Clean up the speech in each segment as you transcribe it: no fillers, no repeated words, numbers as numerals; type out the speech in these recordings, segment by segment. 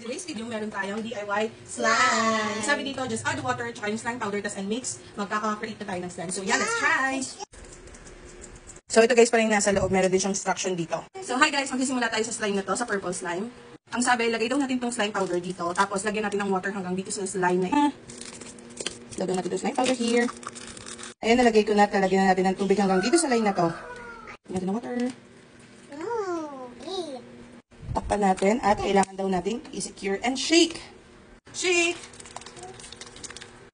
today's video, meron tayong DIY slime. Sabi dito, just add water, tsaka yung slime powder, tas and mix. Magkaka-create na tayo ng slime. So, yeah, let's try! So, ito guys, parang nasa loob. Meron din siyang instruction dito. So, hi guys, magsisimula tayo sa slime na to, sa purple slime. Ang sabi, lagay daw natin tong slime powder dito. Tapos, lagyan natin ng water hanggang dito sa slime na lagyan natin itong slime powder here. Ayan, nalagay ko na. Talagyan na natin ng tubig hanggang dito sa line na to. Lagyan natin ng water. Takpan natin at kailangan daw natin i-secure and shake. Shake!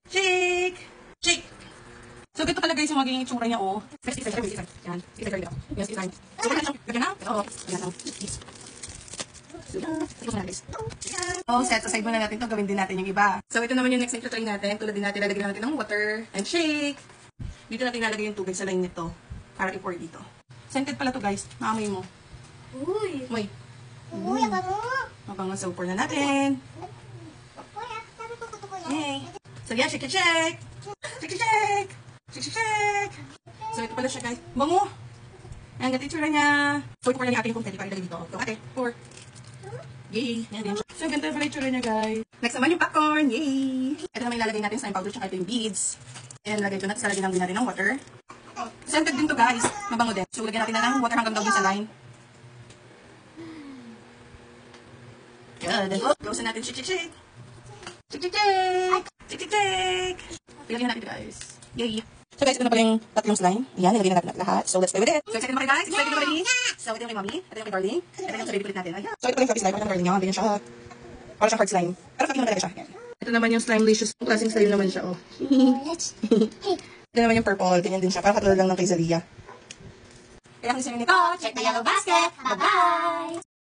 Shake! Shake! So, ganito pala guys yung magiging itsura niya, oh. Yan. Yes, isa. So, ganyan siyang lagyan na. Oo. Lagyan na. Oh, set aside muna natin ito. Gawin din natin yung iba. So, ito naman yung next na ito try natin. Tulad din natin, lalagyan natin ng water and shake. Dito natin lalagay yung tubig sa line nito para i-pour dito. Scented pala to guys. Maamoy mo. Uy! Uy! Uy, ang bango! Mabango. So, pour na natin. Yay! So, yan. Shake, shake! Shake, shake! Shake, shake! So, ito pala siya guys. Bango! Ayan, ganito itsura niya. So, ito pala niya ating kung pwede pa ilagay dito. So, ate, pour. Yay! Yan din. So, ganito pala itsura niya guys. Next naman yung popcorn. Yay! Ito naman ilalagay natin slime powder tsaka ito yung beads. And lagay ko natin. Sa lagyan natin ng water. Scented din to guys. Mabango din. So, lagyan natin na ng water hanggang daw din sa line. Good. Gawin natin shake, shake, shake. Shake, shake, shake. Shake, shake, shake. Ilagyan natin ito guys. Yay! So guys, ito na pala yung tatlong slime. Ayan, nilagyan na natin lahat. So let's play with it. So excited na kayo guys? Excited na ba rin? So ito yung kay mommy. Ito yung kay darling. Ito yung sa baby kulit natin. Ayan. So ito pala yung fluffy slime. Ito yung darling niya. Ganyan siya. Para siyang hard slime. Pero fluffy naman talaga siya. Ayan. Ito naman yung slime-licious. Yung klaseng slime naman siya. Oh. Ito naman yung purple. Ganyan din siya. Parang katulad lang ng kay Zalia. Kaya kung gusto nyo nito, check the yellow basket. Bye-bye!